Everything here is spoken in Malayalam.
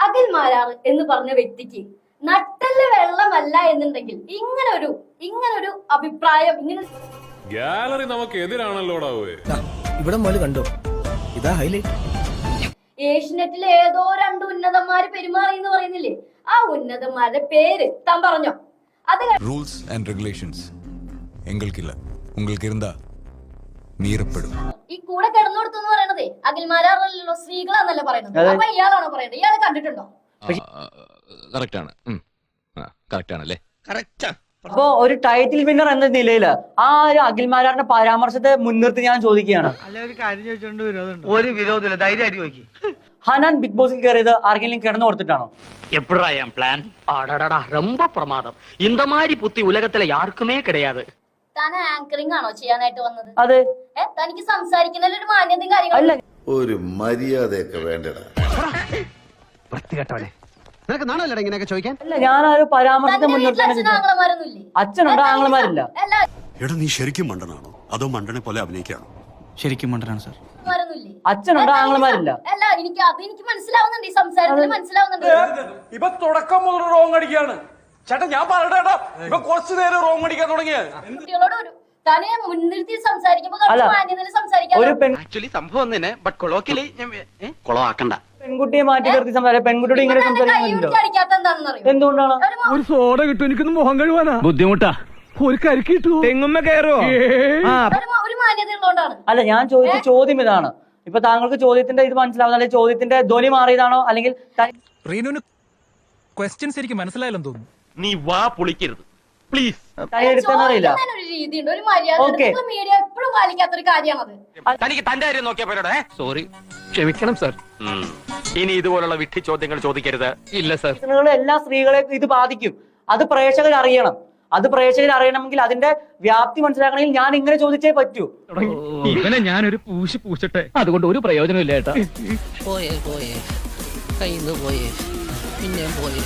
അഖിൽ മാരാർ എന്ന് പറഞ്ഞ വ്യക്തിക്ക് നട്ടല് വെള്ളമല്ല എന്നുണ്ടെങ്കിൽ ഇങ്ങനൊരു അഭിപ്രായം ഇങ്ങനെ ഗാലറി നമുക്ക് എതിരാണല്ലോടാവേ. ഇവിടെ മോല് കണ്ടോ, ഇതാ ഹൈലൈറ്റ്. ഏഷ്യനെറ്റിൽ ഏതോ രണ്ട് ഉന്നതന്മാര് പെരുമാറി എന്ന് പറയുന്നില്ലേ, ആ ഉന്നതന്മാരുടെ പേര് താൻ പറഞ്ഞോ? അത് റൂൾസ് ആൻഡ് റെഗുലേഷൻസ് എങ്ങൾക്ക് ഇല്ല, உங்களுக்கு இருந்தா മീറപ്പെടും. ഈ കൂടെ കിടന്നോടത്ത് എന്ന് പറയണതേ അഖിൽമാരാറല്ലോ, സ്ത്രീകളാന്നല്ല പറയുന്നത്. അപ്പൊ ഇയാളാണോ പറയണത്? ഇയാളെ കണ്ടിട്ടുണ്ടോ? കറക്റ്റാണല്ലേ? അപ്പൊ ഒരു ടൈറ്റിൽ വിന്നർ എന്ന നിലയില് ആ ഒരു അഖിൽമാരാറിന്റെ പരാമർശത്തെ മുൻനിർത്തി ഞാൻ ചോദിക്കുകയാണ്, ഒരു വിരോധമില്ല, ധൈര്യമായിട്ട് ചോദിക്കും. ഹനാൻ ബിഗ് ബോസിൽ കയറിയത് ആർക്കെങ്കിലും കിടന്നു കൊടുത്തിട്ടാണോ? எப்படிராயம் பிளான்? அடடடா ரொம்ப பிரமாதம். இந்த மாதிரி புத்தி உலகத்துல யாருக்குமே கிடையாது. താൻ ആങ്കറിംഗ് ആണോ ചെയ്യാനായിട്ട് വന്നത്? അതെ. തനിക്ക് സംസാരിക്കുന്നതിൽ ഒരു മാന്യതയും കാര്യങ്ങളും ഒരു മര്യാദയൊക്കെ വേണ്ടടാ. നിനക്ക് നാണല്ലേ ഇങ്ങനെയൊക്കെ ചോദിക്കാൻ? അല്ല, ഞാൻ ആ ഒരു പരാമർശത്തെ മുൻനിർത്തി. ആംഗ്ലമാരൊന്നുമില്ലേ? അച്ഛനുണ്ടോ ആംഗ്ലമാരില്ല? എടാ നീ ശരിക്കും മണ്ടനാണോ അതോ മണ്ടനെ പോലെ അഭിനയിക്കാണോ? ശരിക്കും മണ്ടനാണ് സാർ. അച്ഛനുണ്ടോ ആംഗ്ലമാരില്ല? അല്ല, എനിക്ക് മനസ്സിലാവുന്നുണ്ട്, ഈ സംസാരത്തിൽ മനസ്സിലാവുന്നുണ്ട്. ഇപ്പൊ തുടക്കം മുതൽ റോങ് അടിക്കാണ് ചേട്ടാ. ഞാൻ പറയട്ടെ, ഇപ്പൊ കുറച്ചു നേരം റോങ് അടിക്കാൻ തുടങ്ങിയത്. കുട്ടികളോട് തന്നെ മുൻനിർത്തി സംസാരിക്കുമ്പോ മാന്യതയിൽ സംസാരിക്കാൻ ഒരു ஆக்சுவலி சம்பவம் തന്നെ ബട്ട് കൊളോക്കിയലി കൊളവാക്കണ്ട. പെൺകുട്ടിയെ മാറ്റി നിർത്തി സംസാരിക്കും, പെൺകുട്ടിയോട് ഇങ്ങനെ സംസാരിക്കുന്നുണ്ടോ? അടിക്കാത്ത എന്താണെന്ന് അറിയോ? എന്തുകൊണ്ടാണ്? ഒരു സോഡ കിട്ടും, എനിക്കൊന്ന് മുഖം കഴുവാനാ ബുദ്ധിമുട്ടാ. ഒരു കരിക്ക് കിട്ടുമോ? തെങ്ങുമ്മ കയറോ? ഒരു മാന്യത ഉള്ളതുകൊണ്ടാണ്. അല്ല, ഞാൻ ചോദിച്ച ചോദ്യം ഇതാണ്. ഇപ്പൊ താങ്കൾക്ക് ചോദ്യത്തിന്റെ ഇത് മനസ്സിലാവുന്ന, അല്ലെങ്കിൽ ചോദ്യത്തിന്റെ ധ്വനി മാറിയതാണോ, അല്ലെങ്കിൽ റീനുവിന് ക്വസ്റ്റ്യൻസ് എനിക്ക് മനസ്സിലായില്ലെന്ന് തോന്നുന്നു. നീ വാ പൊളിക്കരുത് പ്ലീസ്. എടുത്തെന്നറിയില്ല. ഒരു രീതിയുണ്ട്, ഒരു മര്യാദ മീഡിയ എപ്പോഴും പാലിക്കാത്തൊരു കാര്യമാണത്. തനിക്ക് തന്റെ കാര്യം നോക്കിയാ പോരടെ. സോറി, ക്ഷമിക്കണം സർ. ഇനി ഇതുപോലുള്ള വിഡ്ഢി ചോദ്യങ്ങൾ ചോദിക്കരുത്. ഇല്ല സർ. എല്ലാ സ്ത്രീകളെയും ഇത് ബാധിക്കും. അത് പ്രേക്ഷകർ അറിയണം. അത് പ്രേക്ഷകർ അറിയണമെങ്കിൽ അതിന്റെ വ്യാപ്തി മനസ്സിലാക്കണമെങ്കിൽ ഞാൻ ഇങ്ങനെ ചോദിച്ചേ പറ്റൂ. ഇവനെ ഞാനൊരു പൂശട്ടെ, അതുകൊണ്ട് ഒരു പ്രയോജനമില്ല ഏട്ടാ. പോയേ കയ്യിൽ നിന്ന് പോയേ പിന്നെ പോയേ